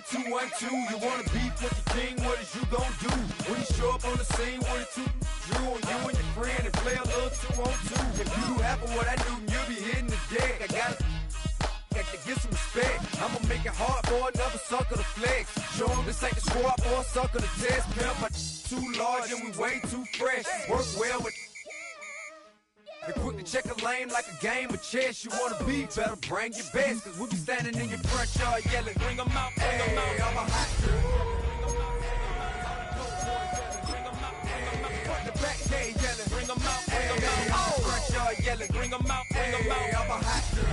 2-1-2. You wanna beef with the king, what is you gon' do? When you show up on the scene, what it two drew on you and your friend and play a little 2-on-2. If you happen what I do, you'll be hitting the deck. I gotta get some respect. I'ma make it hard for another sucker to flex. Show him this ain't the squad or a sucker to test. Pimp, my too large and we way too fresh. Work well with and quick to check a lane like a game of chess. You wanna be better, bring your best. Cause we be standing in your front yard yelling, bring 'em out, bring 'em out. I'm a hot girl. Front the back, hey, yelling, bring 'em out, bring 'em out. I'm front yard yelling, bring 'em out, bring 'em out. I'm a hot girl.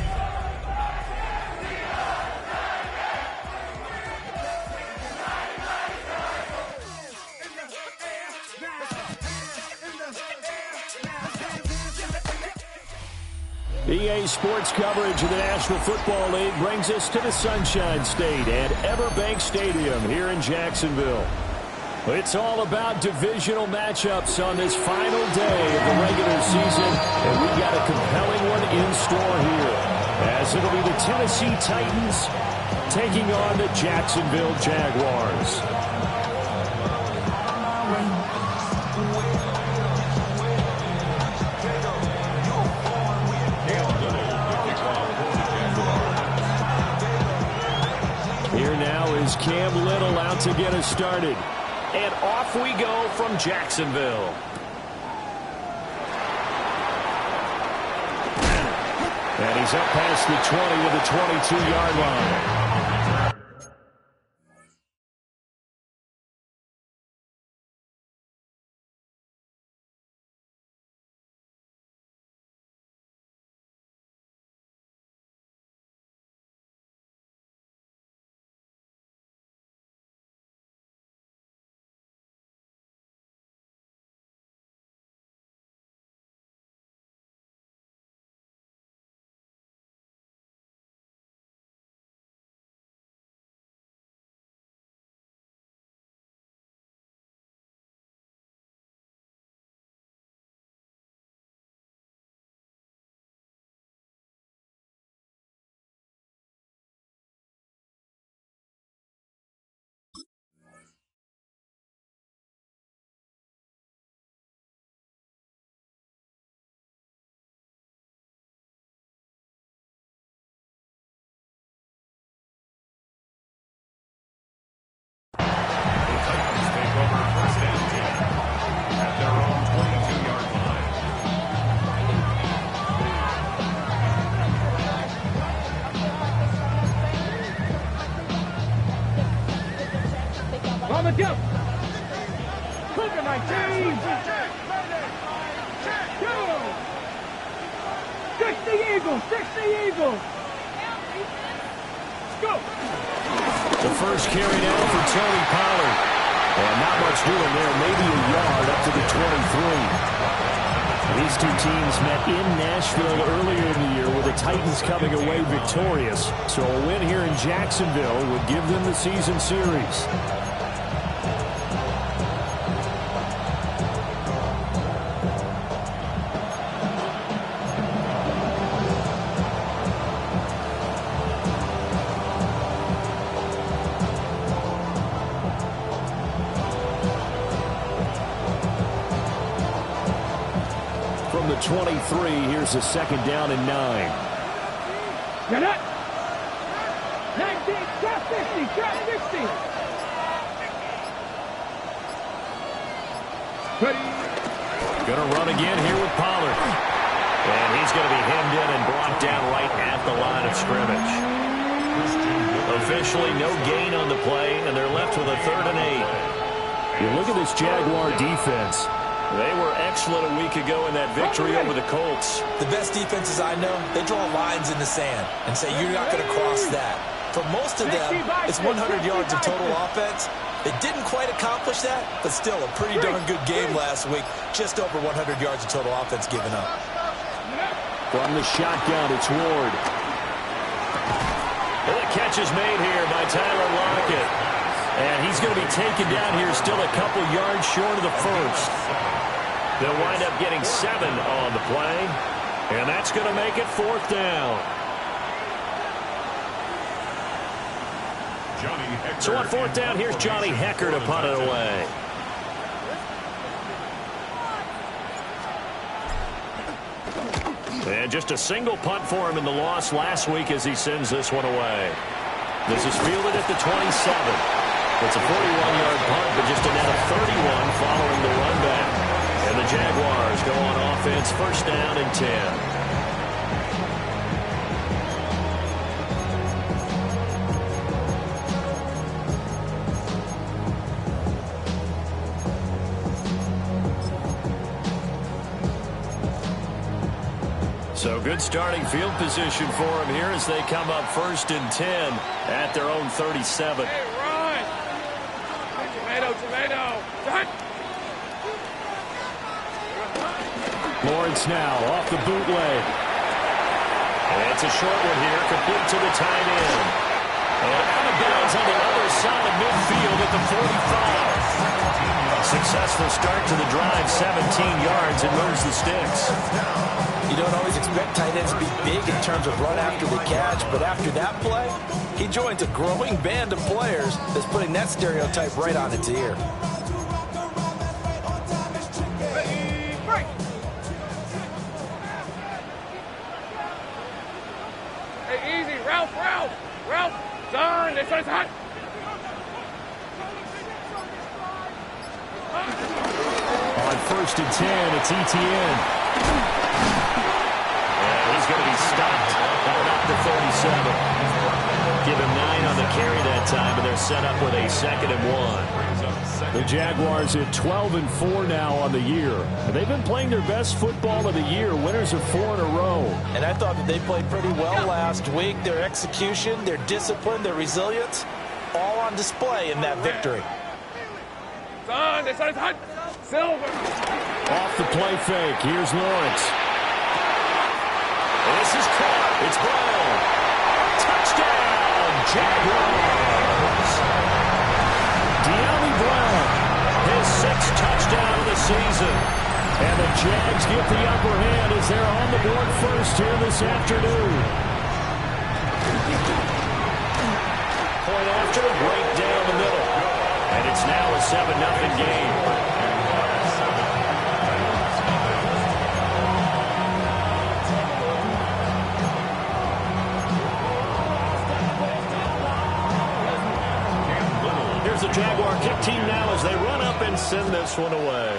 EA Sports coverage of the National Football League brings us to the Sunshine State at Everbank Stadium here in Jacksonville. It's all about divisional matchups on this final day of the regular season, and we got a compelling one in store here, as it'll be the Tennessee Titans taking on the Jacksonville Jaguars. Here now is Cam Little out to get us started. And off we go from Jacksonville. And he's up past the 20 to the 22-yard line. Let's go. Look at my team. Go. 60 Eagles. 60 Eagles. Let's go. The first carry now for Tony Pollard. And not much doing there. Maybe a yard up to the 23. These two teams met in Nashville earlier in the year with the Titans coming away victorious. So a win here in Jacksonville would give them the season series. From the 23, here's a second down and 9. Get it. 19, trap 50, trap 60. Ready. Gonna run again here with Pollard. And he's going to be hemmed in and brought down right at the line of scrimmage. Officially no gain on the play, and they're left with a 3rd and 8. You look at this Jaguar defense. They were excellent a week ago in that victory over the Colts. The best defenses I know, they draw lines in the sand and say you're not going to cross that. For most of them, it's 100 yards of total offense. They didn't quite accomplish that, but still a pretty darn good game last week. Just over 100 yards of total offense given up. From the shotgun, it's Ward. And the catch is made here by Tyler Lockett. And he's going to be taken down here still a couple yards short of the first. They'll wind up getting 7 on the play. And that's going to make it 4th down. So on fourth down, here's Johnny Hecker to punt it away. And just a single punt for him in the loss last week as he sends this one away. This is fielded at the 27. It's a 41-yard punt, but just a net of 31 following the run back. And the Jaguars go on offense, first down and 10. So good starting field position for him here as they come up first and 10 at their own 37. Hey, run! Tomato! Lawrence now off the bootleg. And it's a short one here, complete to the tight end. And out of bounds on the other side of midfield at the 45. Successful start to the drive, 17 yards, and moves the sticks. You don't always expect tight ends to be big in terms of run after the catch, but after that play, he joins a growing band of players that's putting that stereotype right on its ear. Hey, easy, Ralph! Son, this one's hot! On first and 10, it's Etienne. He's going to be stopped out at the 37. Give him 9 on the carry that time, and they're set up with a 2nd and 1. The Jaguars at 12-4 now on the year. And they've been playing their best football of the year. Winners of 4 in a row. And I thought that they played pretty well last week. Their execution, their discipline, their resilience, all on display in that victory. Son, this one's hot! Silver! Off the play fake. Here's Lawrence. This is caught. It's Brown. Touchdown, Jaguars. De'Ami Brown, his 6th touchdown of the season. And the Jags get the upper hand as they're on the board first here this afternoon. Point after, right down the middle. And it's now a 7-0 game. Here's the Jaguar kick team now as they run up and send this one away.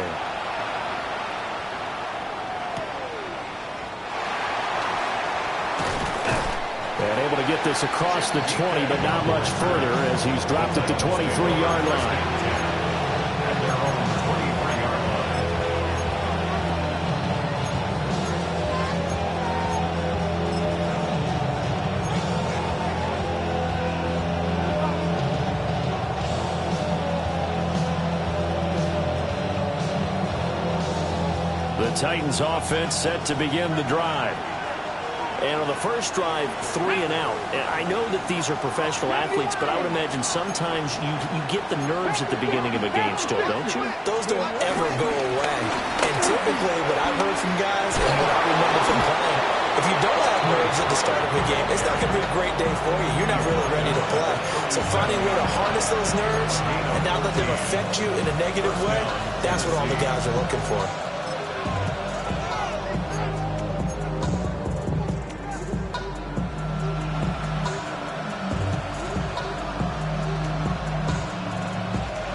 And able to get this across the 20, but not much further as he's dropped at the 23-yard line. The Titans offense set to begin the drive. And on the first drive, 3 and out. And I know that these are professional athletes, but I would imagine sometimes you get the nerves at the beginning of a game still, don't you? Those don't ever go away. And typically what I've heard from guys and what I remember from playing, if you don't have nerves at the start of a game, it's not going to be a great day for you. You're not really ready to play. So finding a way to harness those nerves and not let them affect you in a negative way, that's what all the guys are looking for.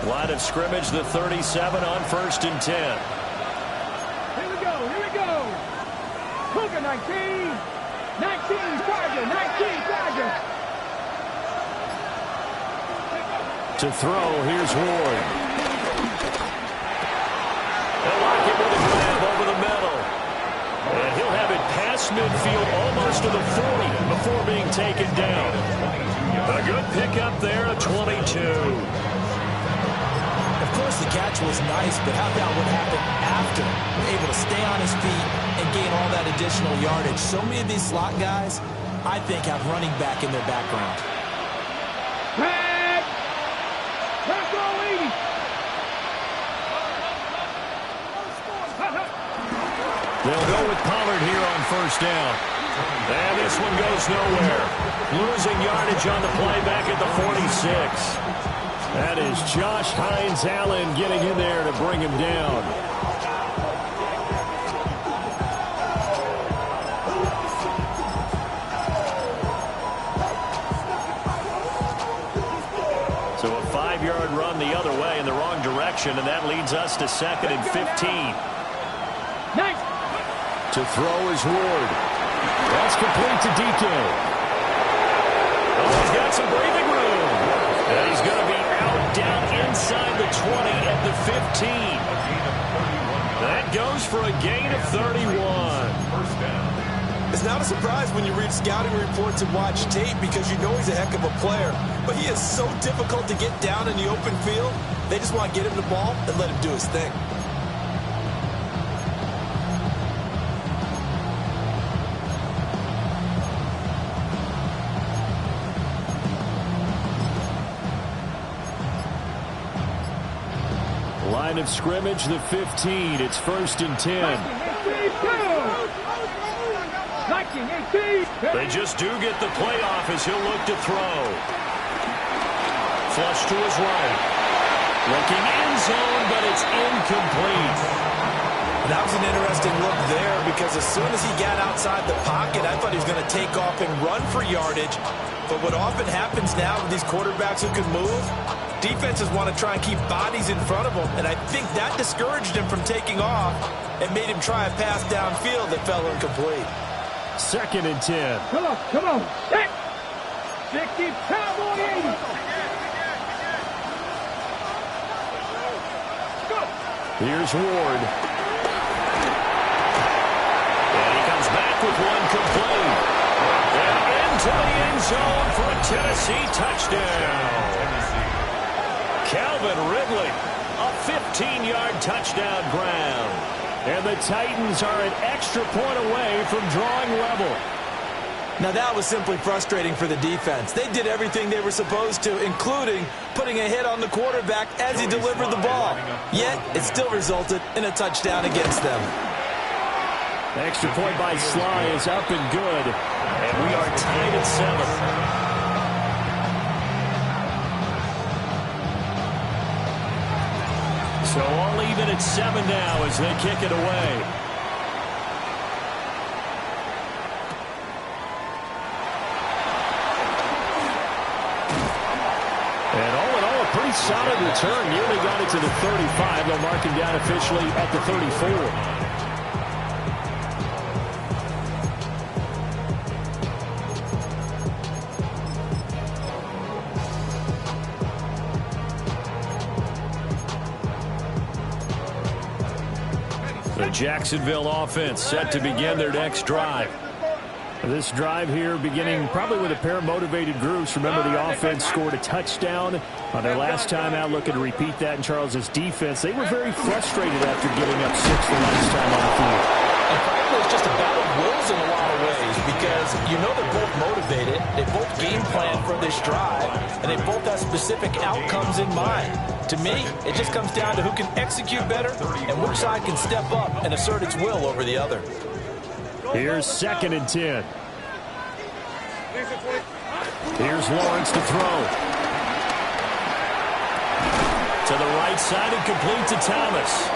Line of scrimmage, the 37 on first and 10. Here we go! Cougar 19! 19, Charger! 19, Charger! To throw, here's Ward. They'll lock it with a grab over the middle. And he'll have it past midfield almost to the 40 before being taken down. A good pickup there, a 22. Of course, the catch was nice, but how about what happened after? Able to stay on his feet and gain all that additional yardage. So many of these slot guys, I think, have running back in their background. Back! Let's go, Edie! They'll go with Pollard here on first down. And this one goes nowhere. Losing yardage on the play back at the 46. That is Josh Hines-Allen getting in there to bring him down. So a 5-yard run the other way in the wrong direction, and that leads us to 2nd and 15. Nice. To throw is Ward. That's complete to DK. Oh, he's got some breathing room. And he's going to be out down inside the 20 at the 15. That goes for a gain of 31. It's not a surprise when you read scouting reports and watch tape because you know he's a heck of a player. But he is so difficult to get down in the open field. They just want to get him the ball and let him do his thing. Line of scrimmage, the 15. It's 1st and 10. They just do get the playoff as he'll look to throw. Flush to his right. Looking end zone, but it's incomplete. That was an interesting look there because as soon as he got outside the pocket, I thought he was going to take off and run for yardage. But what often happens now with these quarterbacks who can move, defenses want to try and keep bodies in front of them, and I think that discouraged him from taking off and made him try a pass downfield that fell incomplete. 2nd and 10. Come on, come on. Hey. 60 Cowboys. Go. Here's Ward. And he comes back with one complete. And into the end zone for a Tennessee touchdown. Calvin Ridley, a 15-yard touchdown grab. And the Titans are an extra point away from drawing level. Now that was simply frustrating for the defense. They did everything they were supposed to, including putting a hit on the quarterback as he delivered the ball. Yet, it still resulted in a touchdown against them. Extra point by Sly is up and good. And we are tied at 7. So all even at 7 now as they kick it away. And all in all, a pretty solid return. Nearly got it to the 35. They'll mark him down officially at the 34. The Jacksonville offense set to begin their next drive. This drive here beginning probably with a pair of motivated groups. Remember, the offense scored a touchdown on their last time out, looking to repeat that in Charles's defense. They were very frustrated after giving up 6 the last time on the field. And frankly, it's just a battle of wills in a lot of ways because you know they're both motivated, they both game plan for this drive, and they both have specific outcomes in mind. To me, it just comes down to who can execute better and which side can step up and assert its will over the other. Here's 2nd and 10. Here's Lawrence to throw. To the right side and complete to Thomas.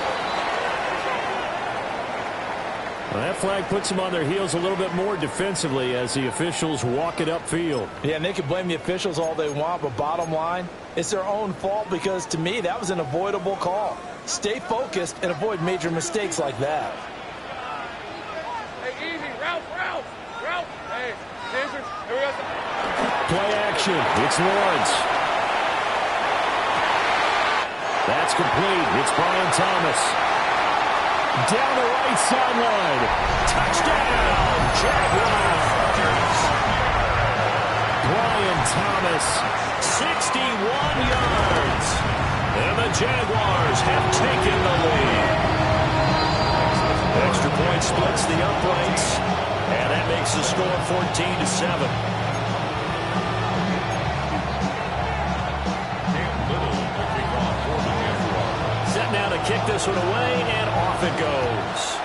Well, that flag puts them on their heels a little bit more defensively as the officials walk it upfield. Yeah, and they can blame the officials all they want, but bottom line, it's their own fault because, to me, that was an avoidable call. Stay focused and avoid major mistakes like that. Hey, easy. Ralph. Hey, scissors. Here we go. Play action. It's Lawrence. That's complete. It's Brian Thomas. Down the right sideline. Touchdown, Jaguars. Brian Thomas, 61 yards. And the Jaguars have taken the lead. Extra point splits the uprights. And that makes the score 14-7. Set now to kick this one away, and off it goes.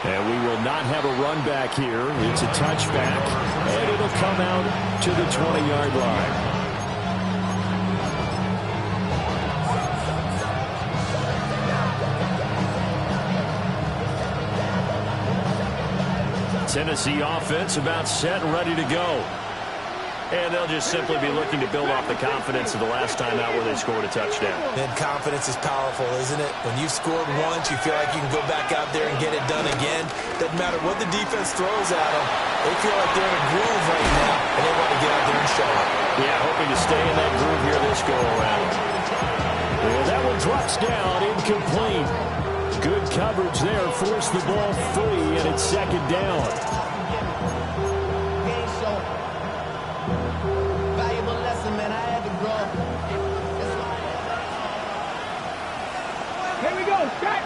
And we will not have a run back here. It's a touchback, and it'll come out to the 20-yard line. Tennessee offense about set and ready to go. And they'll just simply be looking to build off the confidence of the last time out where they scored a touchdown. And confidence is powerful, isn't it? When you've scored once, you feel like you can go back out there and get it done again. Doesn't matter what the defense throws at them. They feel like they're in a groove right now, and they want to get out there and show it. Yeah, hoping to stay in that groove here this go-around. Well, that one drops down, incomplete. Good coverage there, forced the ball free, and it's second down. Here we go, Jack.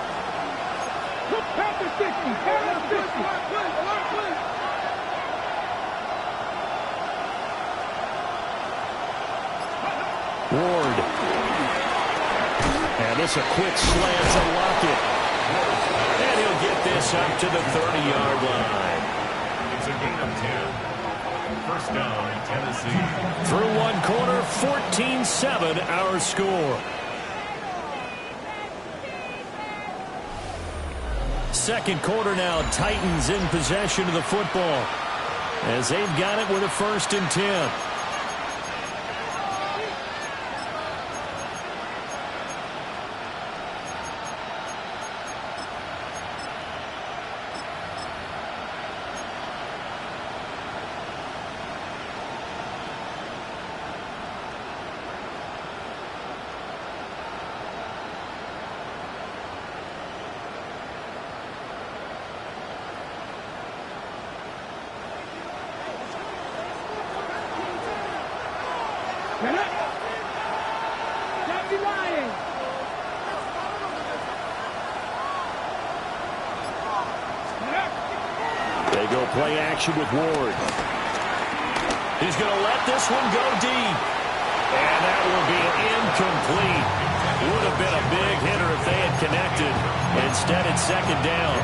Look, Panther 60. Panther 60. Alert, please. Ward. And this a quick slant to Lockett. And he'll get this up to the 30-yard line. It's a gain of 10. First down, Tennessee. Through one quarter, 14-7 our score. Second quarter now, Titans in possession of the football as they've got it with a 1st and 10. Get up. Stop denying. They go play action with Ward. He's going to let this one go deep. And that will be incomplete. Would have been a big hitter if they had connected. Instead, it's second down.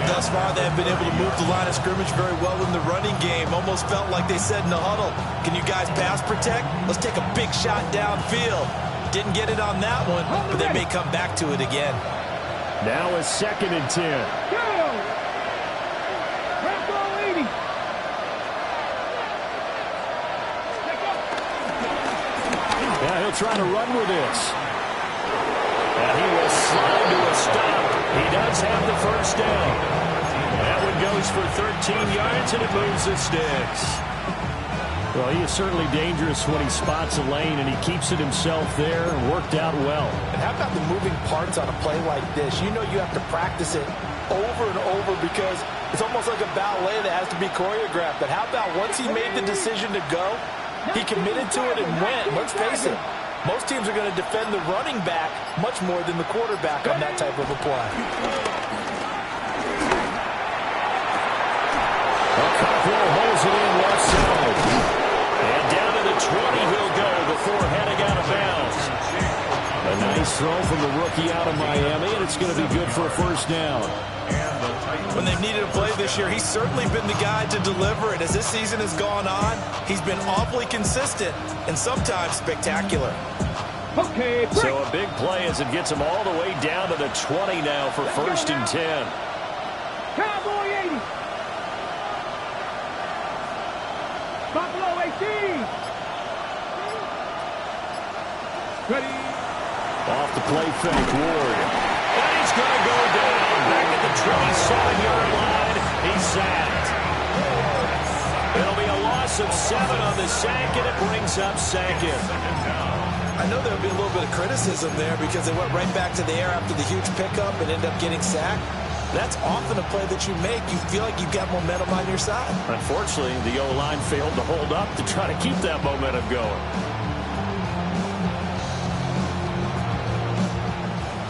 Thus far, they have been able to move the line of scrimmage very well in the running game. Almost felt like they said in the huddle, can you guys pass protect? Let's take a big shot downfield. Didn't get it on that one, but they may come back to it again. Now a 2nd and 10. Yeah, he'll try to run with this. And he will slide to a stop. He does have the first down. That one goes for 13 yards, and it moves the sticks. Well, he is certainly dangerous when he spots a lane, and he keeps it himself there and worked out well. And how about the moving parts on a play like this? You know you have to practice it over and over because it's almost like a ballet that has to be choreographed. But how about once he made the decision to go, he committed to it and went. Let's face it, most teams are going to defend the running back much more than the quarterback on that type of a play. Cockrell holds it in left side. And down to the 20 he'll go before heading out of bounds. A nice throw from the rookie out of Miami, and it's going to be good for a first down. When they've needed a play this year, he's certainly been the guy to deliver it. As this season has gone on, he's been awfully consistent and sometimes spectacular. Okay, so a big play as it gets him all the way down to the 20 now for 1st and 10. Cowboy 80. Buffalo 18. Ready. Off the play fake, Ward. And he's going to go down back at the 27-yard line. He's sacked. It'll be a loss of 7 on the sack, and it brings up 2nd. I know there'll be a little bit of criticism there because they went right back to the air after the huge pickup and ended up getting sacked. That's often a play that you make. You feel like you've got momentum on your side. Unfortunately, the O-line failed to hold up to try to keep that momentum going.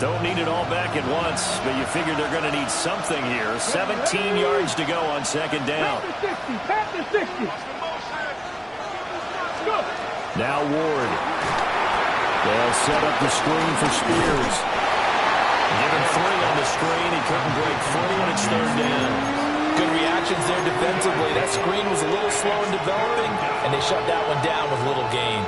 Don't need it all back at once, but you figure they're going to need something here. 17 yards to go on 2nd down. Panther 60. Go. Now Ward. They'll set up the screen for Spears. Give him 3 on the screen. He couldn't break free, and it's down. Good reactions there defensively. That screen was a little slow in developing, and they shut that one down with little gain.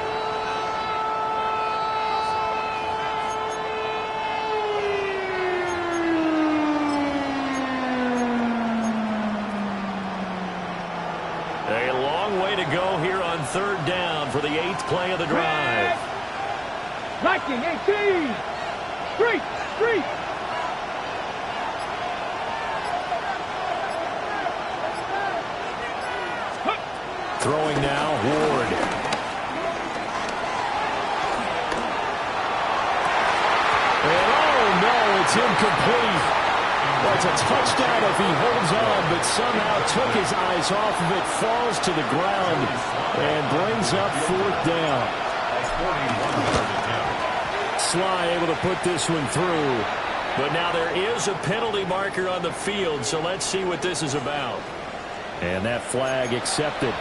A long way to go here on third down for the 8th play of the drive. 19-18. Street. Throwing now, Ward. And oh no, it's incomplete. Well, it's a touchdown if he holds on, but somehow took his eyes off of it, falls to the ground, and brings up 4th down. Sly able to put this one through. But now there is a penalty marker on the field, so let's see what this is about. And that flag accepted.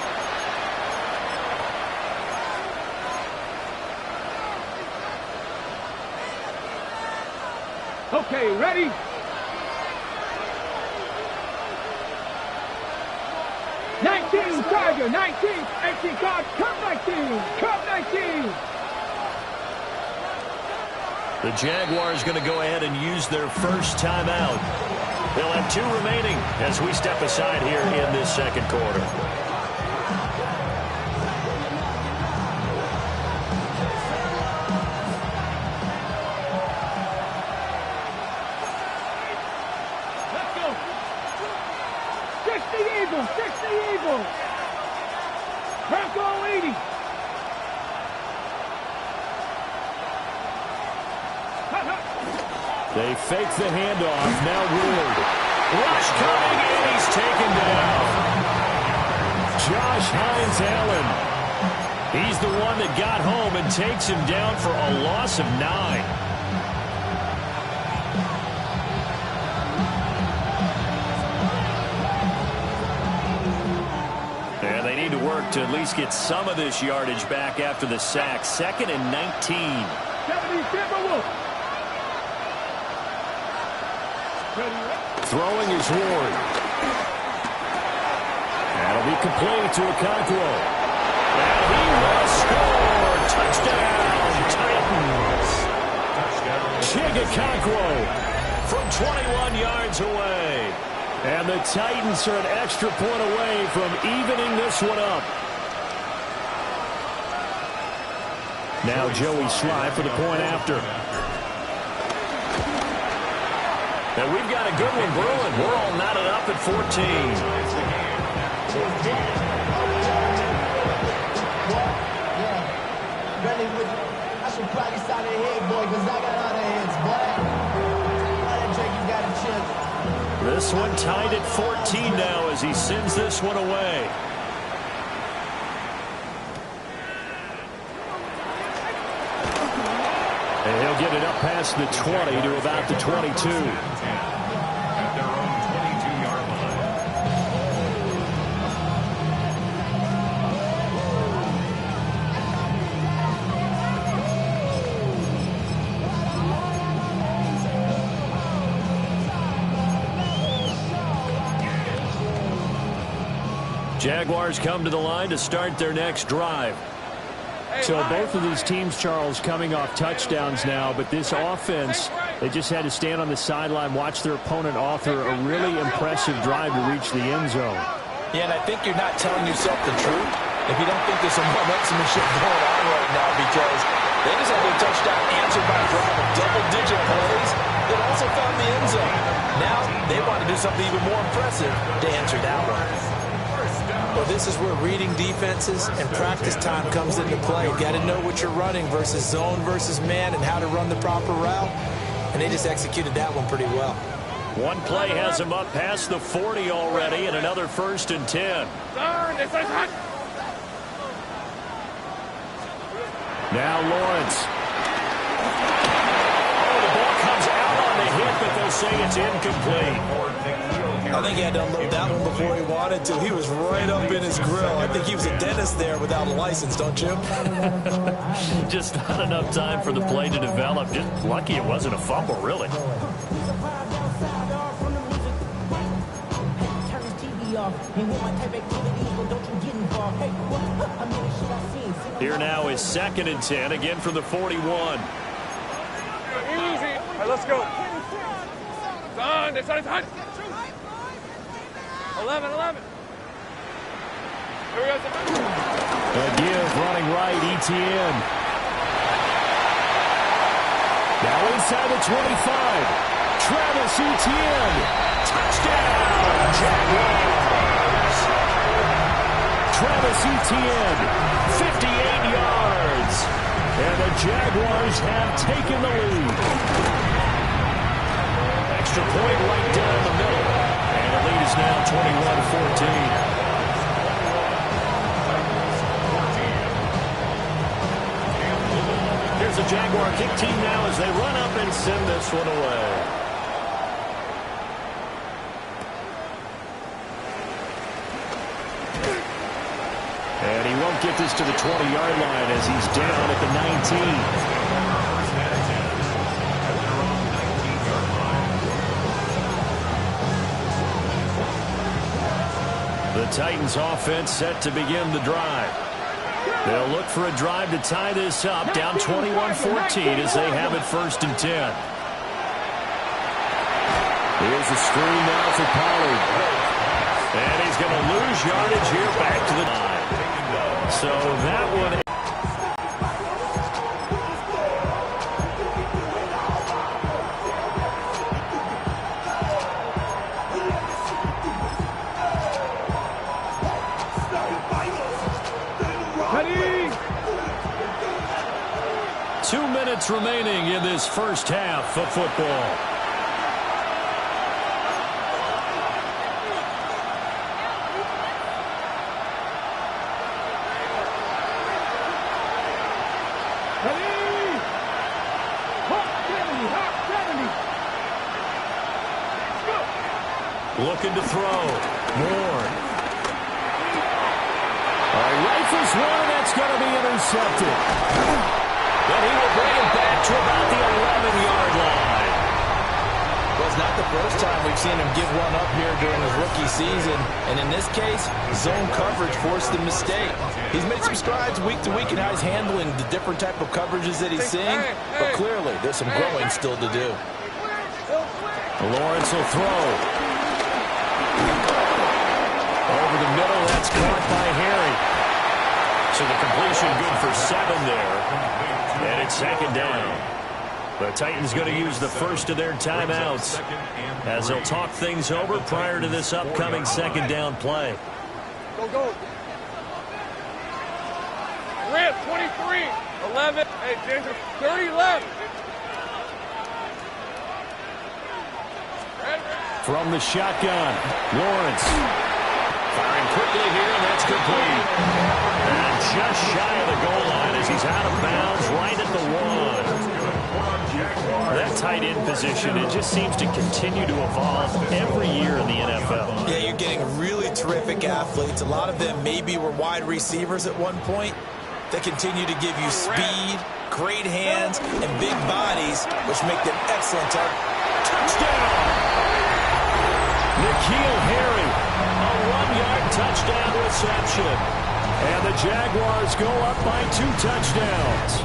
Okay, ready? Tiger, 19, 18 guard, come 19, come 19. The Jaguars going to go ahead and use their first timeout. They'll have 2 remaining as we step aside here in this second quarter. Let's go. 60 Eagles. Bronco 80. They fake the handoff. Now Ward. Rush coming in. He's taken down. Josh Hines Allen. He's the one that got home and takes him down for a loss of 9. And they need to work to at least get some of this yardage back after the sack. 2nd and 19. 70 Timberwolves. Throwing is Ward. That'll be complete to Okonkwo. And he will score. Touchdown, Titans. Chig Okonkwo from 21 yards away. And the Titans are an extra point away from evening this one up. Now Joey Sly for the point after. And we've got a good one brewing. We're all knotted up at 14. I should probably start a head, boy, because I got other heads, boy. This one tied at 14 now as he sends this one away. And he'll get it up past the 20 to about the 22. At their own 22-yard line. Jaguars come to the line to start their next drive. So both of these teams, Charles, coming off touchdowns now, but this offense, they just had to stand on the sideline, watch their opponent author a really impressive drive to reach the end zone. Yeah, and I think you're not telling yourself the truth if you don't think there's some momentum going on right now, because they just had their touchdown answered by a drive of double-digit plays that also found the end zone. Now they want to do something even more impressive to answer that one. Well, this is where reading defenses and practice time comes into play. You got to know what you're running versus zone versus man and how to run the proper route. And they just executed that one pretty well. One play has him up past the 40 already, and another 1st and 10. Now Lawrence. Oh, the ball comes out on the hit, but they'll say it's incomplete. I think he had to unload that one before he wanted to. He was right up in his grill. I think he was a dentist there without a license, don't you? Just not enough time for the play to develop. Just lucky it wasn't a fumble, really. off. Ain't with my type activities, but don't you get involved. Hey, what? I mean, the shit I seen. Here now is 2nd and 10, again from the 41. Easy. All right, let's go. It's on. 11. Here we go. A give running right, Etienne. Now inside the 25. Travis Etienne. Touchdown, Jaguars. Travis Etienne, 58 yards. And the Jaguars have taken the lead. Extra point right down the middle. And the lead is now 21-14. Here's the Jaguar kick team now as they run up and send this one away. And he won't get this to the 20-yard line as he's down at the 19. The Titans offense set to begin the drive. They'll look for a drive to tie this up, down 21-14 as they have it 1st and 10. Here's a screen now for Pollard. And he's going to lose yardage here back to the 9. So that one... Ready? 2 minutes remaining in this first half of football. Looking to throw. Ward. Rifles one, and that's going to be intercepted. But he will bring it back to about the 11-yard line. Well, it's not the first time we've seen him give one up here during his rookie season. And in this case, zone coverage forced the mistake. He's made some strides week to week in how he's handling the different type of coverages that he's seeing. But clearly, there's some growing still to do. Lawrence will throw. Over the middle, that's caught by Harry. So the completion good for 7 there. And it's 2nd down. The Titans going to use the first of their timeouts as they'll talk things over prior to this upcoming 2nd down play. Go. Red 23, 11. Hey, Ginger, 30 left. From the shotgun, Lawrence. Firing quickly here, and that's complete. And just shy of the goal line as he's out of bounds right at the 1. That tight end position, it just seems to continue to evolve every year in the NFL. Yeah, you're getting really terrific athletes. A lot of them maybe were wide receivers at one point. They continue to give you speed, great hands, and big bodies, which make them excellent targets. Touchdown! N'Keal Harry, a 1-yard touchdown reception. And the Jaguars go up by 2 touchdowns.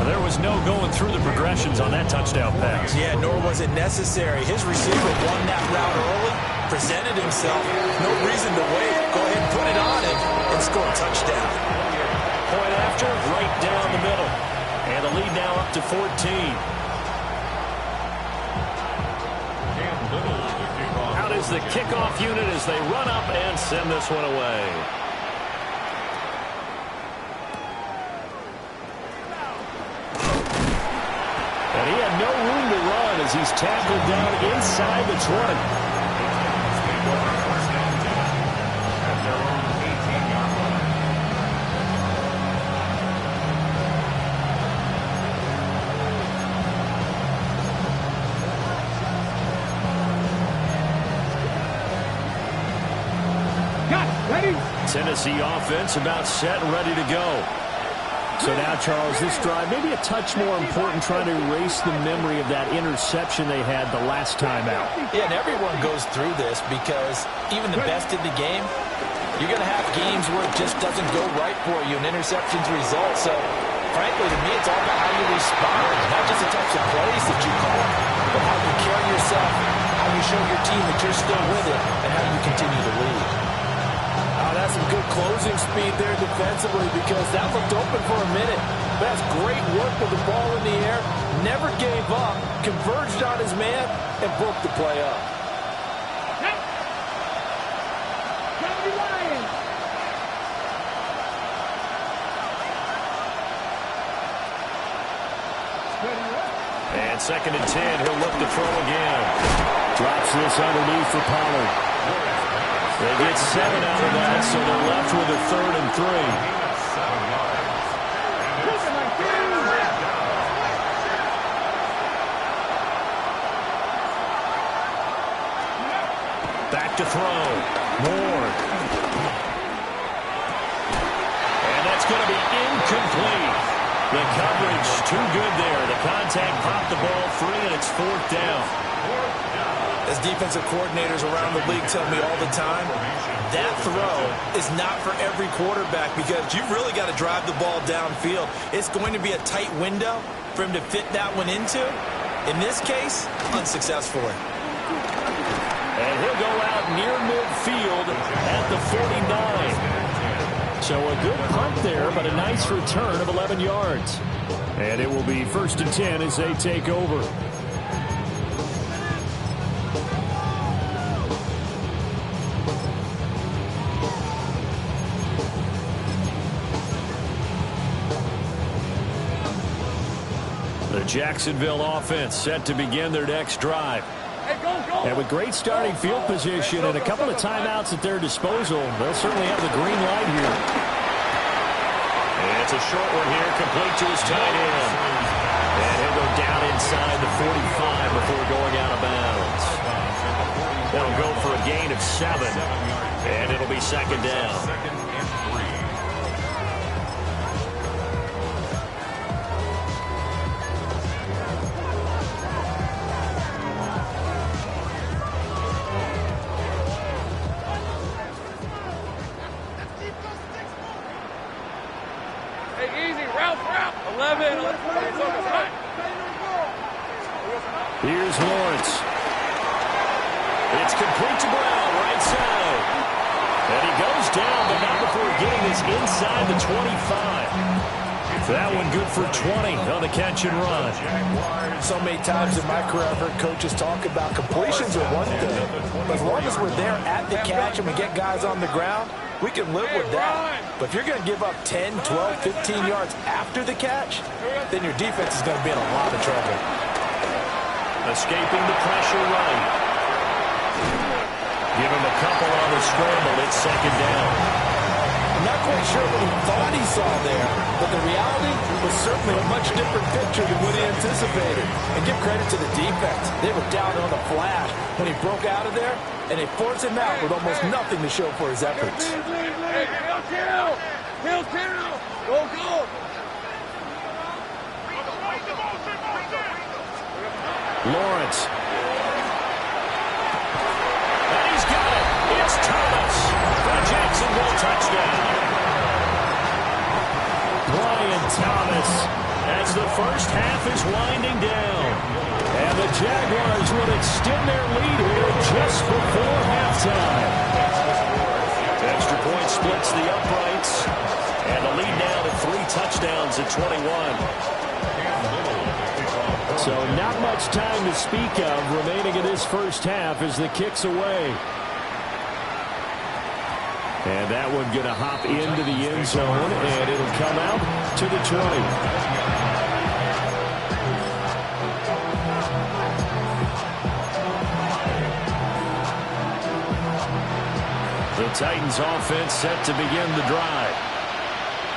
There was no going through the progressions on that touchdown pass. Yeah, nor was it necessary. His receiver won that route early, presented himself. No reason to wait. Go ahead and put it on him and score a touchdown. Point after, right down the middle. And the lead now up to 14. Out is the kickoff unit as they run up and send this one away. And he had no room to run as he's tackled down inside the 20. Ready? Tennessee offense about set and ready to go. So now, Charles, this drive maybe a touch more important, trying to erase the memory of that interception they had the last time out. Yeah, and everyone goes through this because even the best in the game, you're going to have games where it just doesn't go right for you, and interceptions result. So, frankly, to me, it's all about how you respond, not just the types of plays that you call, but how you carry yourself, how you show your team that you're still with it, and how you continue to lead. Oh, that's some good closing speed there defensively because that looked open for a minute. That's great work with the ball in the air. Never gave up, converged on his man, and broke the play up. And 2nd and 10, he'll look to throw again. Drops this underneath for Pollard. They get 7 out of that, so they're left with a 3rd and 3. Back to throw. Ward. And that's going to be incomplete. The coverage too good there. The contact popped the ball free, and it's 4th down. As defensive coordinators around the league tell me all the time, that throw is not for every quarterback because you've really got to drive the ball downfield. It's going to be a tight window for him to fit that one into. In this case, unsuccessfully. And he'll go out near midfield at the 49. So a good punt there, but a nice return of 11 yards. And it will be 1st and 10 as they take over. The Jacksonville offense set to begin their next drive. And with great starting field position and a couple of timeouts at their disposal, they'll certainly have the green light here. And it's a short one here, complete to his tight end. And he'll go down inside the 45 before going out of bounds. They'll go for a gain of 7, and it'll be 2nd down. Here's Lawrence. It's complete to Brown, right side. And he goes down, but not before getting this inside the 25. That one good for 20 on the catch and run. So many times in my career, I've heard coaches talk about completions are one thing. But as long as we're there at the catch and we get guys on the ground, we can live with that. But if you're going to give up 10, 12, 15 yards after the catch, then your defense is going to be in a lot of trouble. Escaping the pressure right. Give him a couple on the scramble. It's 2nd down. I'm not quite sure what he thought he saw there, but the reality was certainly a much different picture than what he anticipated. And give credit to the defense. They were down on the flash when he broke out of there, and they forced him out with almost nothing to show for his efforts. Go! Lawrence. And he's got it. It's Thomas for a Jacksonville touchdown. Brian Thomas as the first half is winding down. And the Jaguars will extend their lead here just before halftime. Extra point splits the uprights. And the lead now to 3 touchdowns at 21. So not much time to speak of remaining in this first half as the kick's away. And that one going to hop into the end zone, and it'll come out to the 20. The Titans offense set to begin the drive.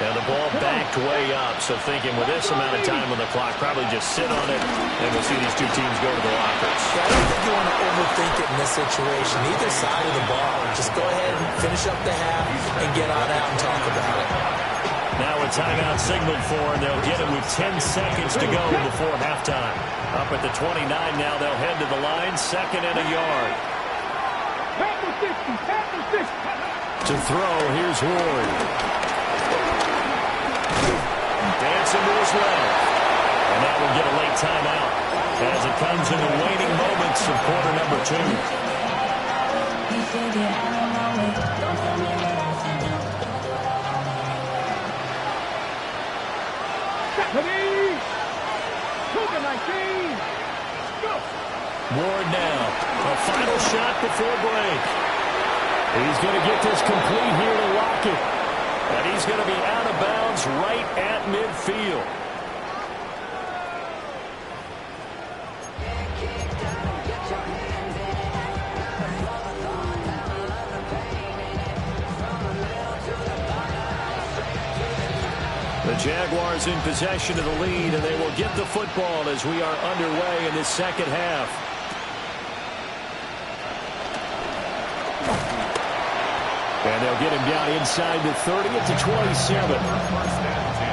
And the ball backed way up, so thinking with this amount of time on the clock, probably just sit on it, and we'll see these two teams go to the lockers. I don't think you want to overthink it in this situation, either side of the ball. Just go ahead and finish up the half and get on out and talk about it. Now a timeout signaled for, and they'll get it with 10 seconds to go before halftime. Up at the 29 now, they'll head to the line, 2nd and a yard. To throw, here's Ward. Dancing to his left. And that will get a late timeout as it comes in the waning moments of quarter number 2. Ward now. A final shot before break. He's going to get this complete here to lock it. And he's going to be out of bounds right at midfield. The Jaguars in possession of the lead, and they will get the football as we are underway in this second half. And they'll get him down inside the 30 at the 27. First and 10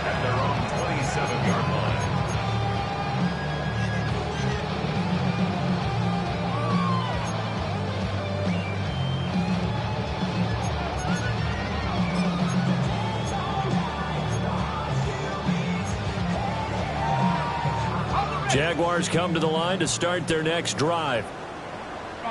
at their own 27-yard line. Jaguars come to the line to start their next drive.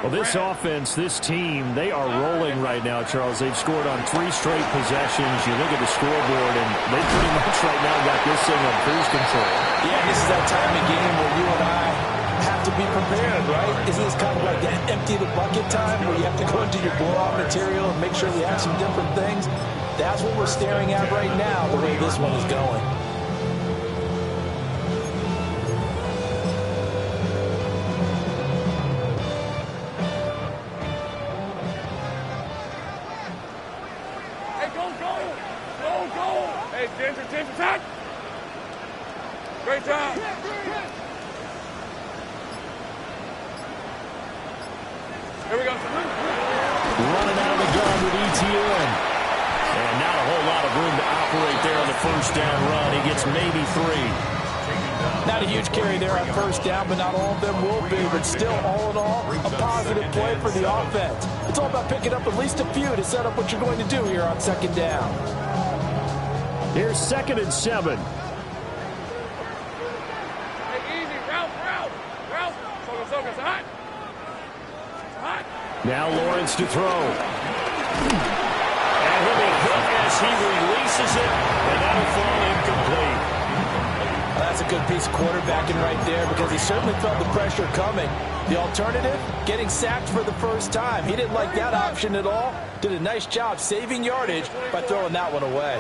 Well, this offense, this team, they are rolling right now, Charles. They've scored on 3 straight possessions. You look at the scoreboard, and they pretty much right now got this thing on cruise control. Yeah, this is that time of game where you and I have to be prepared, right? Isn't this kind of like that empty the bucket time where you have to go into your blowout material and make sure we have some different things? That's what we're staring at right now, the way this one is going. Great job. Here we go. Running out of the gun with ETN. And not a whole lot of room to operate there on the first down run. He gets maybe 3. Not a huge carry there on first down, but not all of them will be. But still, all in all, a positive play for the offense. It's all about picking up at least a few to set up what you're going to do here on second down. Here's 2nd and 7. Now Lawrence to throw. And he'll be hit as he releases it, and that'll fall incomplete. That's a good piece of quarterbacking right there because he certainly felt the pressure coming. The alternative, getting sacked for the first time. He didn't like that option at all. Did a nice job saving yardage by throwing that one away.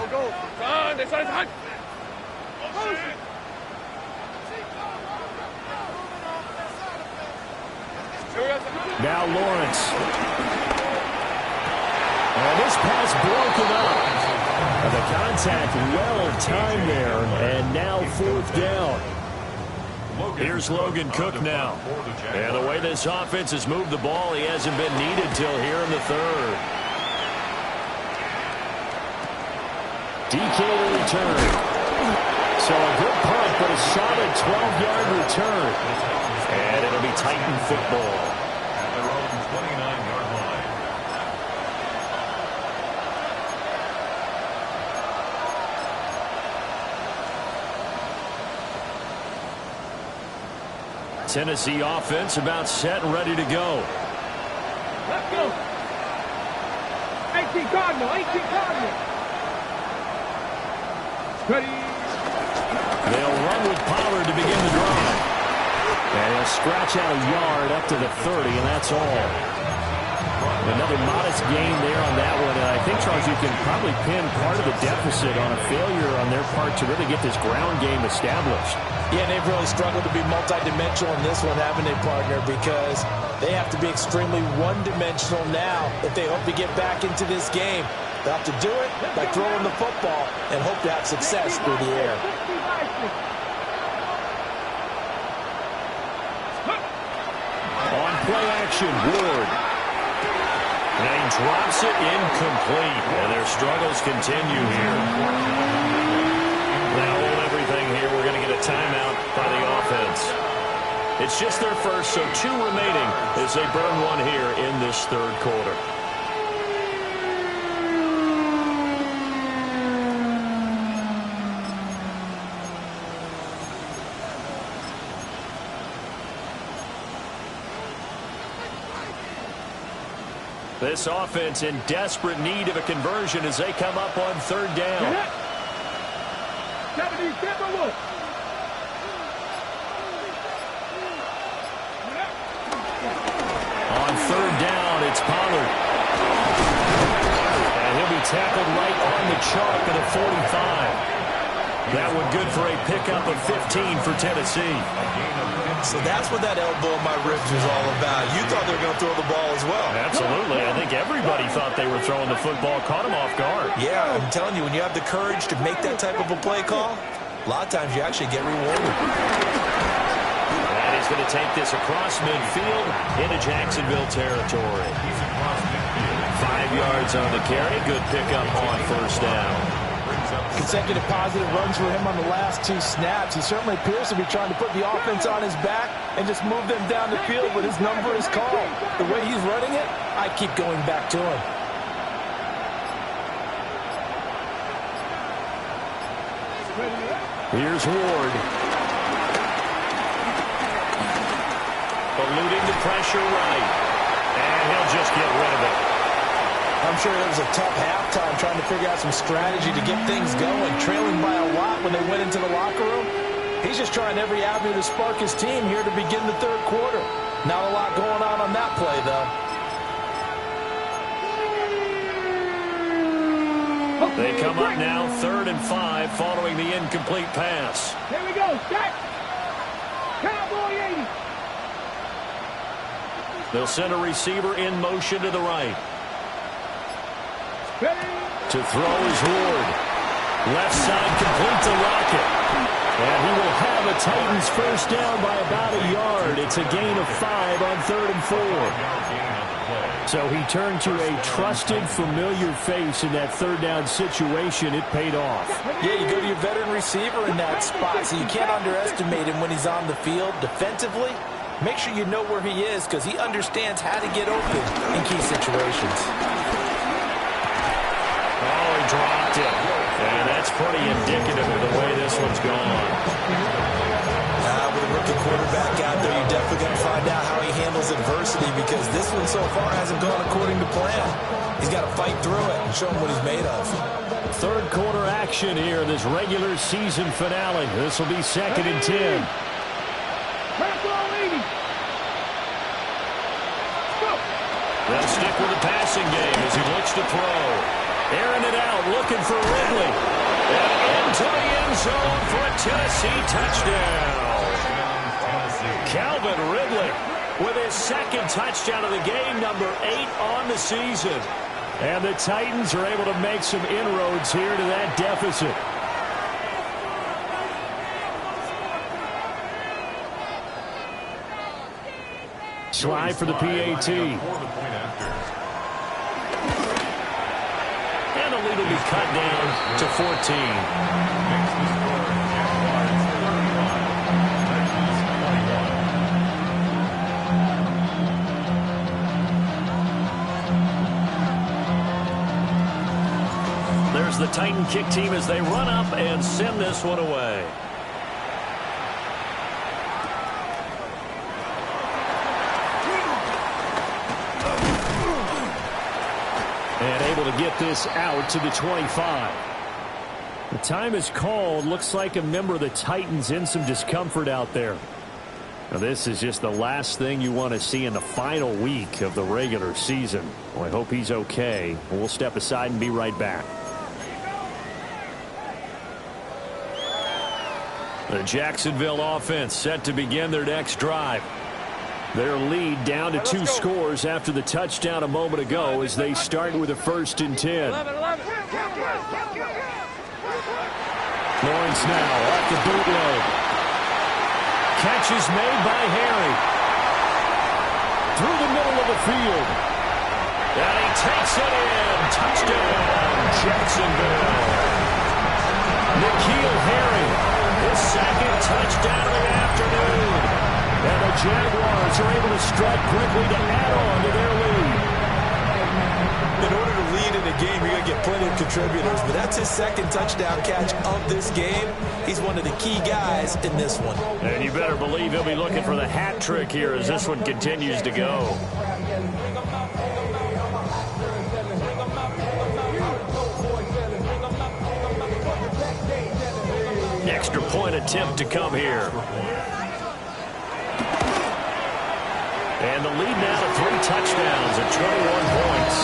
Now Lawrence. And this pass broken up. And the contact well timed there. And now 4th down. Here's Logan Cook now. And the way this offense has moved the ball, he hasn't been needed till here in the 3rd. DK to return. So a good punt, but a solid 12-yard return. And it'll be Titan football. At their own 29-yard line. Tennessee offense about set and ready to go. Let's go. 18 Cardinal, 18 Cardinal. Ready. They'll run with Pollard to begin the drive. And he'll scratch out a yard up to the 30, and that's all. Another modest gain there on that one, and I think, Charles, you can probably pin part of the deficit on a failure on their part to really get this ground game established. Yeah, they've really struggled to be multidimensional in this one, haven't they, partner? Because they have to be extremely one-dimensional now if they hope to get back into this game. They'll have to do it by throwing the football and hope to have success through the air. On play action, Ward. And he drops it incomplete. And their struggles continue here. Now hold everything here. We're going to get a timeout by the offense. It's just their first, so 2 remaining as they burn one here in this third quarter. This offense in desperate need of a conversion as they come up on third down. On third down, it's Pollard. And he'll be tackled right on the chalk of the 45. That one good for a pickup of 15 for Tennessee. So that's what that elbow in my ribs was all about. You thought they were going to throw the ball as well. Absolutely. I think everybody thought they were throwing the football, caught him off guard. Yeah, I'm telling you, when you have the courage to make that type of a play call, a lot of times you actually get rewarded. And he's going to take this across midfield into Jacksonville territory. 5 yards on the carry. Good pickup on first down. Consecutive positive runs for him on the last 2 snaps. He certainly appears to be trying to put the offense on his back and just move them down the field, but his number is called. The way he's running it, I keep going back to him. Here's Ward. Eluding the pressure right. And he'll just get rid of it. I'm sure it was a tough halftime trying to figure out some strategy to get things going, trailing by a lot when they went into the locker room. He's just trying every avenue to spark his team here to begin the third quarter. Not a lot going on that play, though. They come up now 3rd and 5 following the incomplete pass. Here we go, Jack. Cowboy 80. They'll send a receiver in motion to the right. To throw is Ward. Left side complete to Lockett. And he will have a Titans first down by about a yard. It's a gain of 5 on 3rd and 4. So he turned to a trusted, familiar face in that third down situation. It paid off. Yeah, you go to your veteran receiver in that spot, so you can't underestimate him when he's on the field defensively. Make sure you know where he is because he understands how to get open in key situations. Oh, he dropped it. And that's pretty indicative of the way this one's gone. With a rookie quarterback out there, you're definitely going to find out how he handles adversity because this one so far hasn't gone according to plan. He's got to fight through it and show him what he's made of. Third quarter action here, this regular season finale. This will be 2nd and 10. They'll stick with the passing game as he looks to throw. Airing it out, looking for Ridley. And into the end zone for a Tennessee touchdown. Calvin Ridley with his 2nd touchdown of the game, number 8 on the season. And the Titans are able to make some inroads here to that deficit. Slide for the PAT. And the lead will be cut down to 14. There's the Titan kick team as they run up and send this one away. And able to get this out to the 25. The time is called. Looks like a member of the Titans in some discomfort out there. Now, this is just the last thing you want to see in the final week of the regular season. Well, I hope he's okay. We'll step aside and be right back. The Jacksonville offense set to begin their next drive. Their lead down to 2 scores after the touchdown a moment ago as they start with a 1st and 10. Lawrence now off the bootleg. Catch is made by Harry. Through the middle of the field. And he takes it in. Touchdown, Jacksonville. N'Keal Harry, his second touchdown of the afternoon. And the Jaguars are able to strike quickly to add on to their lead. In order to lead in a game, you're going to get plenty of contributors, but that's his second touchdown catch of this game. He's one of the key guys in this one. And you better believe he'll be looking for the hat trick here as this one continues to go. Extra point attempt to come here. And the lead now to 3 touchdowns at 21 points.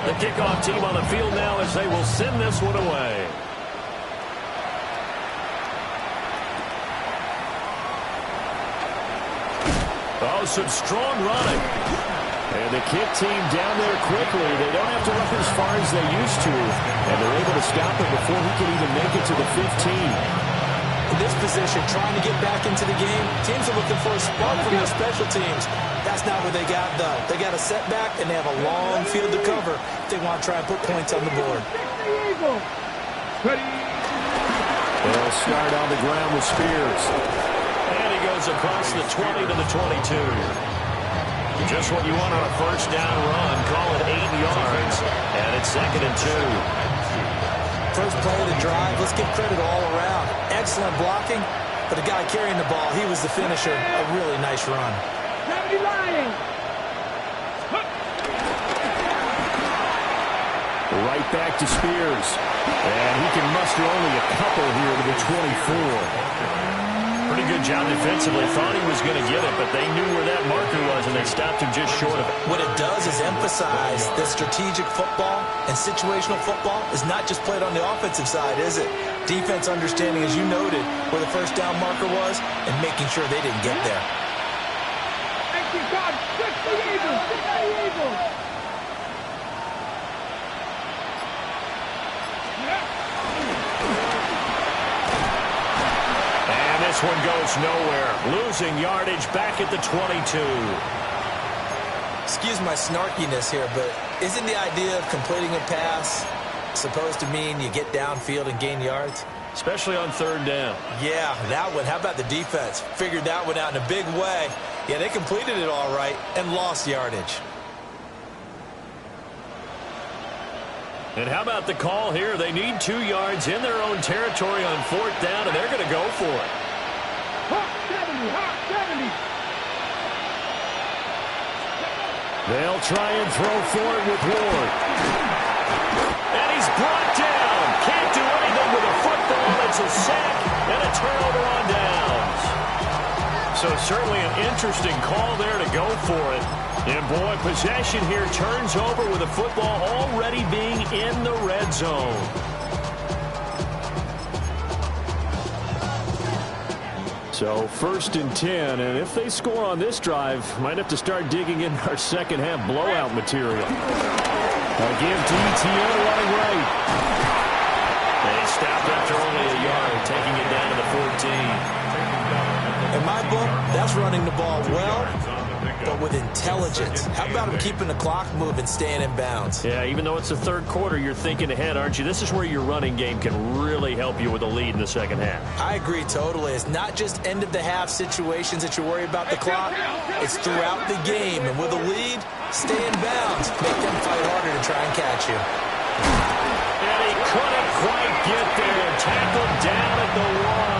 The kickoff team on the field now as they will send this one away. Oh, some strong running. And the kick team down there quickly. They don't have to run as far as they used to. And they're able to stop it before he can even make it to the 15. In this position, trying to get back into the game, teams are looking for a spark from their special teams. That's not what they got, though. They got a setback, and they have a long field to cover if they want to try and put points on the board. They'll start on the ground with Spears. And he goes across the 20 to the 22. Just what you want on a first down run. Call it 8 yards. And it's 2nd and 2. First play of the drive, let's give credit all around. Excellent blocking, but the guy carrying the ball, he was the finisher. A really nice run. Right back to Spears. And he can muster only a couple here to the 24. Pretty good job defensively. Thought he was going to get it, but they knew where that marker was, and they stopped him just short of it. What it does is emphasize that strategic football and situational football is not just played on the offensive side, is it? Defense understanding, as you noted, where the first down marker was and making sure they didn't get there. This one goes nowhere. Losing yardage back at the 22. Excuse my snarkiness here, but isn't the idea of completing a pass supposed to mean you get downfield and gain yards? Especially on 3rd down. Yeah, that one. How about the defense? Figured that one out in a big way. Yeah, they completed it all right and lost yardage. And how about the call here? They need 2 yards in their own territory on 4th down, and they're going to go for it. They'll try and throw for it with Ward. And he's brought down. Can't do anything with a football. It's a sack and a turnover on downs. So certainly an interesting call there to go for it. And boy, possession here turns over with the football already being in the red zone. So 1st and 10, and if they score on this drive, might have to start digging in our second half blowout material. Again to ETN running right. They stopped after only a yard, taking it down to the 14. In my book, that's running the ball well, but with intelligence. How about him keeping the clock moving, staying in bounds? Yeah, even though it's the 3rd quarter, you're thinking ahead, aren't you? This is where your running game can really help you with a lead in the second half. I agree totally. It's not just end-of-the-half situations that you worry about the clock. It's throughout the game. And with a lead, stay in bounds. Make them fight harder to try and catch you. And he couldn't quite get there. Tackled down at the 1.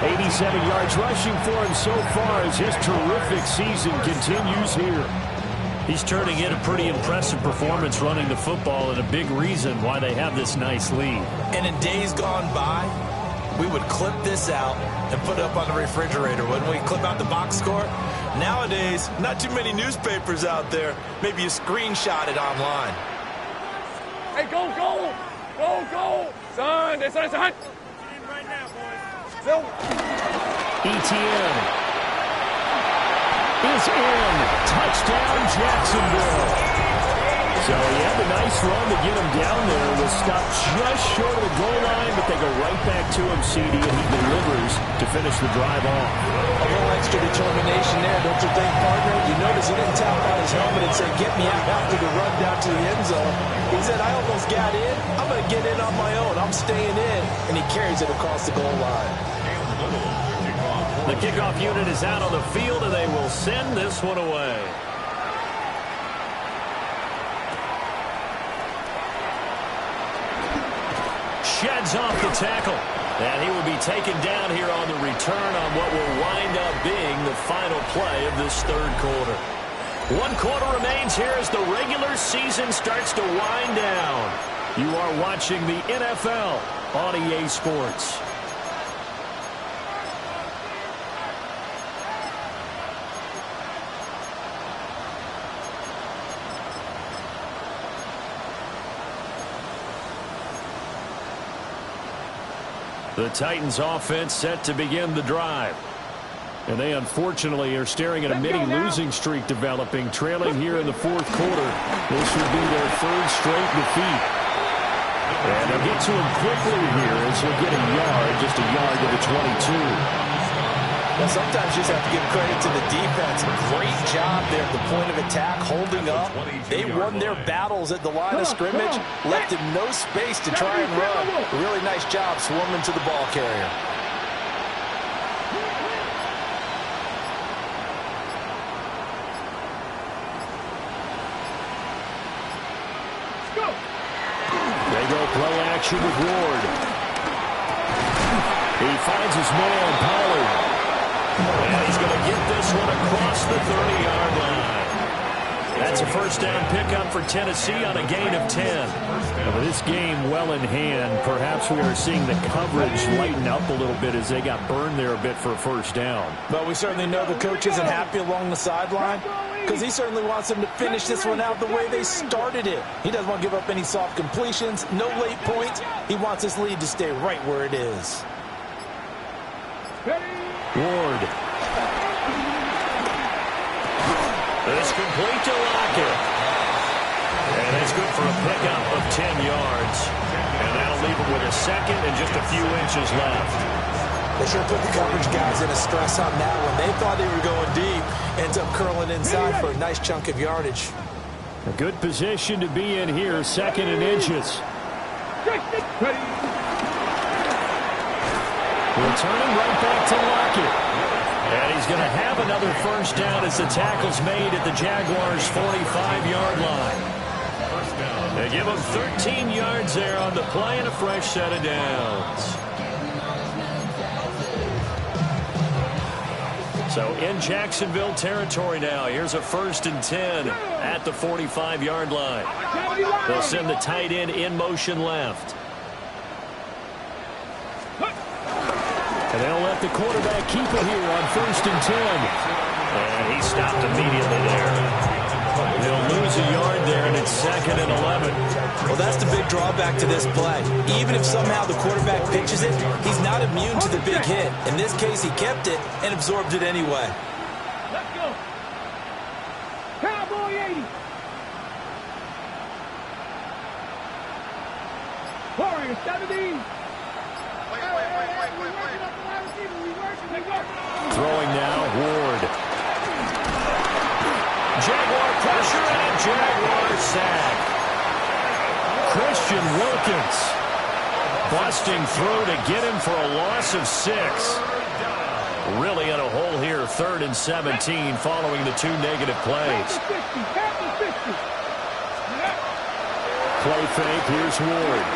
87 yards rushing for him so far as his terrific season continues here. He's turning in a pretty impressive performance running the football, and a big reason why they have this nice lead. And in days gone by, we would clip this out and put it up on the refrigerator, wouldn't we? Clip out the box score. Nowadays, not too many newspapers out there. Maybe you screenshot it online. Hey, go, go! Go, go! Son, that's son. Right now, boys. ETN is in. Touchdown, Jacksonville. So he had the nice run to get him down there. Was stopped just short of the goal line, but they go right back to him, CD, and he delivers to finish the drive off. A little extra determination there, don't you think, partner? You notice he didn't tap on his helmet and say, get me out after the run down to the end zone. He said, I almost got in. I'm going to get in on my own. I'm staying in. And he carries it across the goal line. The kickoff unit is out on the field, and they will send this one away. Sheds off the tackle. And he will be taken down here on the return on what will wind up being the final play of this third quarter. 1 quarter remains here as the regular season starts to wind down. You are watching the NFL on EA Sports. The Titans offense set to begin the drive. And they unfortunately are staring at a mini-losing streak developing, trailing here in the fourth quarter. This would be their third straight defeat. And they'll get to him quickly here as he'll get a yard, just a yard to the 22. Well, sometimes you just have to give credit to the defense. Great job there at the point of attack, holding up. They won their battles at the line of scrimmage, left him no space to try and run. A really nice job swarming to the ball carrier. They go play action with Ward. He finds his man, Pollard. And he's going to get this one across the 30-yard line. That's a first down pickup for Tennessee on a gain of 10. Now, with this game well in hand, perhaps we are seeing the coverage lighten up a little bit as they got burned there a bit for a first down. But we certainly know the coach isn't happy along the sideline because he certainly wants them to finish this one out the way they started it. He doesn't want to give up any soft completions, no late points. He wants his lead to stay right where it is. Ward. It's complete to Lockett. And it's good for a pickup of 10 yards. And that'll leave him with a second and just a few inches left. They sure put the coverage guys in a stress on that one. They thought they were going deep. Ends up curling inside for a nice chunk of yardage. A good position to be in here, second and inches. Returning right back to Lockett. And he's going to have another first down as the tackle's made at the Jaguars' 45-yard line. They give him 13 yards there on the play and a fresh set of downs. So in Jacksonville territory now. Here's a 1st and 10 at the 45-yard line. They'll send the tight end in motion left. And they'll let the quarterback keep it here on 1st and 10. And he stopped immediately there. They'll lose a yard there, and it's 2nd and 11. Well, that's the big drawback to this play. Even if somehow the quarterback pitches it, he's not immune to the big hit. In this case, he kept it and absorbed it anyway. Let's go. Cowboy 80. Warrior 70. Throwing now, Ward. Jaguar pressure and a Jaguar sack. Christian Wilkins busting through to get him for a loss of 6. Really in a hole here, 3rd and 17 following the 2 negative plays. Play fake, here's Ward.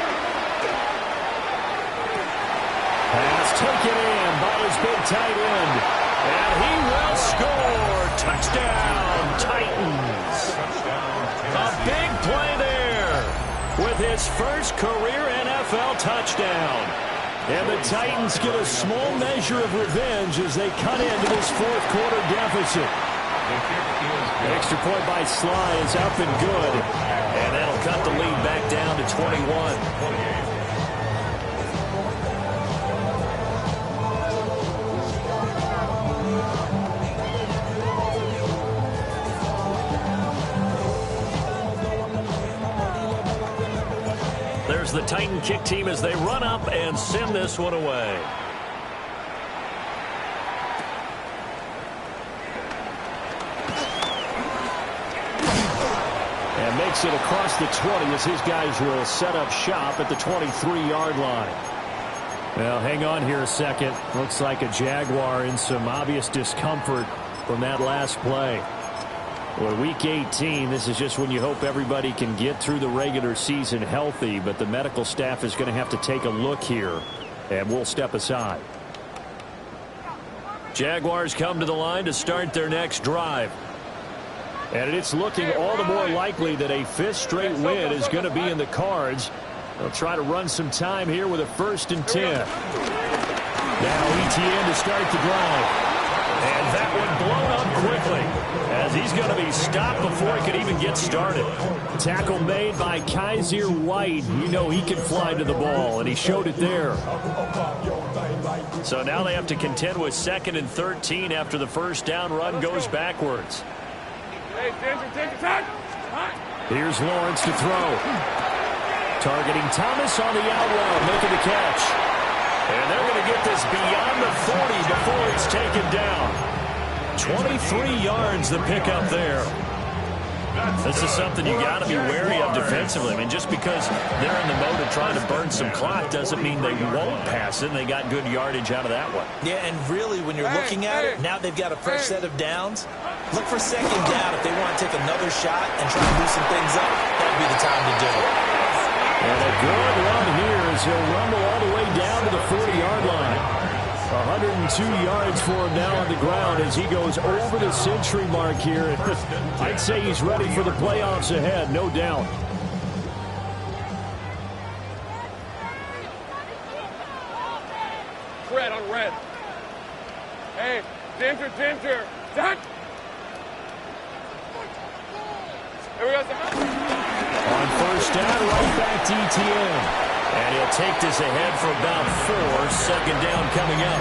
Pass taken in by his big tight end. And he will score. Touchdown, Titans. A big play there with his first career NFL touchdown. And the Titans get a small measure of revenge as they cut into this fourth quarter deficit. The extra point by Sly is up and good. And that'll cut the lead back down to 21. the Titan kick team as they run up and send this one away. And makes it across the 20 as his guys will set up shop at the 23-yard line. Well, hang on here a second. Looks like a Jaguar in some obvious discomfort from that last play. Well, week 18, this is just when you hope everybody can get through the regular season healthy, but the medical staff is going to have to take a look here, and we'll step aside. Jaguars come to the line to start their next drive. And it's looking all the more likely that a fifth straight win is going to be in the cards. They'll try to run some time here with a 1st and 10. Now ETN to start the drive. And that one blown up quickly as he's going to be stopped before he could even get started. Tackle made by Kaiser White. You know he can fly to the ball, and he showed it there. So now they have to contend with 2nd and 13 after the first down run goes backwards. Here's Lawrence to throw. Targeting Thomas on the out route, making the catch. And they're going to get this beyond the 40 before it's taken down. 23 yards the pickup there. This is something you got to be wary of defensively. I mean, just because they're in the mode of trying to burn some clock doesn't mean they won't pass it. They got good yardage out of that one. Yeah, and really, when you're looking at it, now they've got a fresh set of downs. Look for 2nd down if they want to take another shot and try to loosen things up. That would be the time to do it. And a good run here as he'll rumble all the way down to the 40-yard line. 102 yards for him now on the ground as he goes over the century mark here. I'd say he's ready for the playoffs ahead, no doubt. Red on red. Hey, Ginger. Done. Here we go, on 1st down, right back to ETN. And he'll take this ahead for about 4. 2nd down coming up.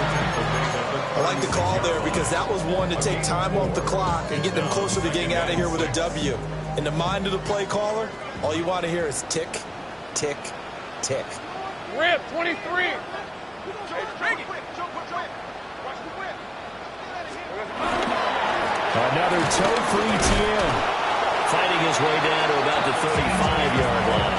I like the call there because that was one to take time off the clock and get them closer to getting out of here with a W. In the mind of the play caller, all you want to hear is tick, tick, tick. Rip, 23. Another toe for ETN. Fighting his way down to about the 35-yard line.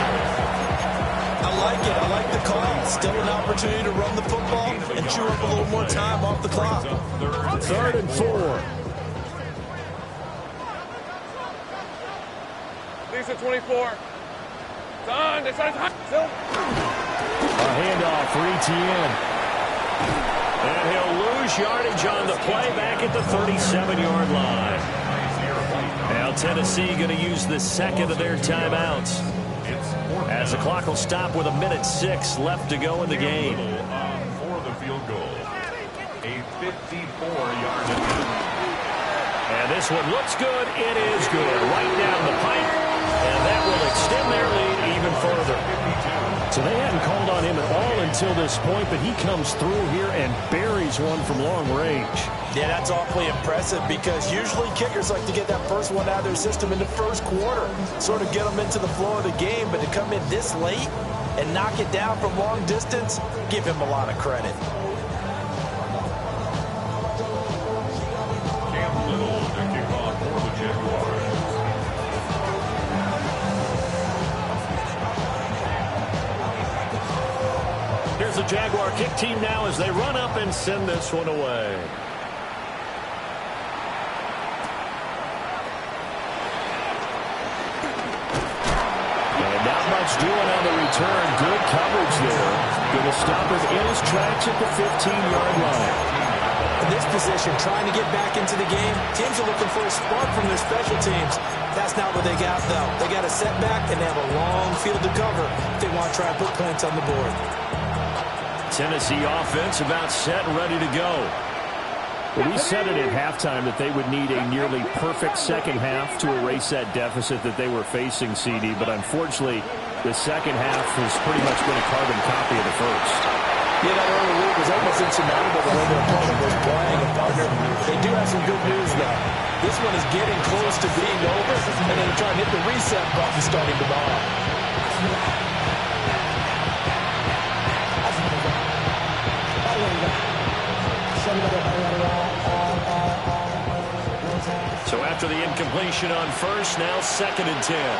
I like it. I like the call. Still an opportunity to run the football and chew up a little more time off the clock. 3rd and 4. Lisa 24. Son, they started to a handoff for ETN. And he'll lose yardage on the play back at the 37-yard line. Now Tennessee going to use the 2nd of their timeouts. As the clock will stop with 1:06 left to go in the game. For the field goal, a 54-yard attempt. And this one looks good. It is good. Right down the pipe. And that will extend their lead even further. So they hadn't called on him at all until this point, but he comes through here and buries one from long range. Yeah, that's awfully impressive because usually kickers like to get that first one out of their system in the first quarter, sort of get them into the flow of the game, but to come in this late and knock it down from long distance, give him a lot of credit. Cam Little to kick off for the Jaguars. Here's the Jaguar kick team now as they run up and send this one away. Doing on the return. Good coverage there. Going to stop him in his tracks at the 15-yard line. In this position, trying to get back into the game, teams are looking for a spark from their special teams. That's not what they got, though. They got a setback, and they have a long field to cover if they want to try and put points on the board. Tennessee offense about set and ready to go. Well, we said it at halftime that they would need a nearly perfect second half to erase that deficit that they were facing, CD, but unfortunately, the second half has pretty much been a carbon copy of the first. Yeah, that early lead was almost insurmountable the way their opponent was playing. And partner, they do have some good news, though. This one is getting close to being over, and then trying to hit the reset button starting tomorrow. So after the incompletion on first, now 2nd and 10.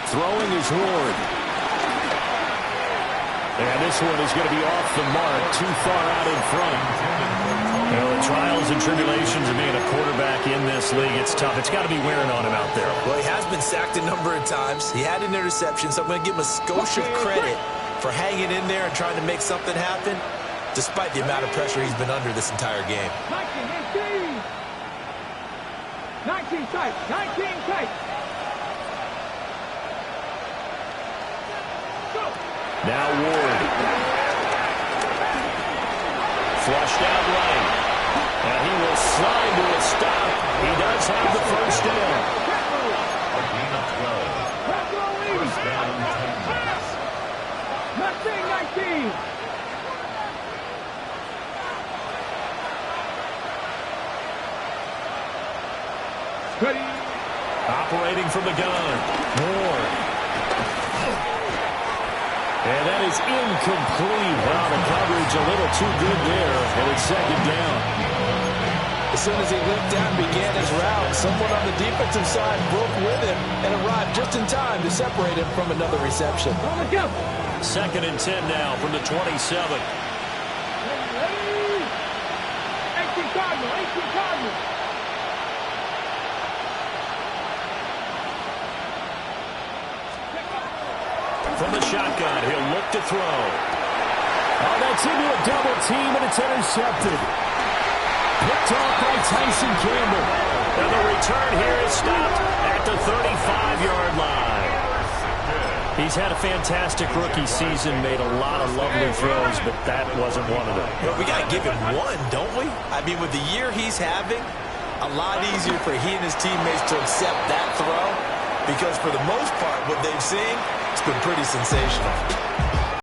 Throwing is Ward. And this one is going to be off the mark, too far out in front. You know, the trials and tribulations of being a quarterback in this league, it's tough. It's got to be wearing on him out there. Well, he has been sacked a number of times. He had an interception, so I'm going to give him a skosh of credit for hanging in there and trying to make something happen, despite the amount of pressure he's been under this entire game. 19 tight, 19 tight. Now Ward. Flushed out right. And he will slide to a stop. He does have the first down. A gain of 12. First down, 10 yards. 19. Ready. Operating from the gun. Ward. And that is incomplete. Wow, the coverage a little too good there. And it's 2nd down. As soon as he limped out and began his route, someone on the defensive side broke with him and arrived just in time to separate him from another reception. 2nd and 10 now from the 27. 18 Cardinal, 18 Cardinal. From the shotgun, he'll look to throw. Oh, that's into a double team, and it's intercepted. Picked off by Tyson Campbell. And the return here is stopped at the 35-yard line. He's had a fantastic rookie season, made a lot of lovely throws, but that wasn't one of them. Well, we got to give him one, don't we? I mean, with the year he's having, a lot easier for he and his teammates to accept that throw, because for the most part, what they've seen, it's been pretty sensational.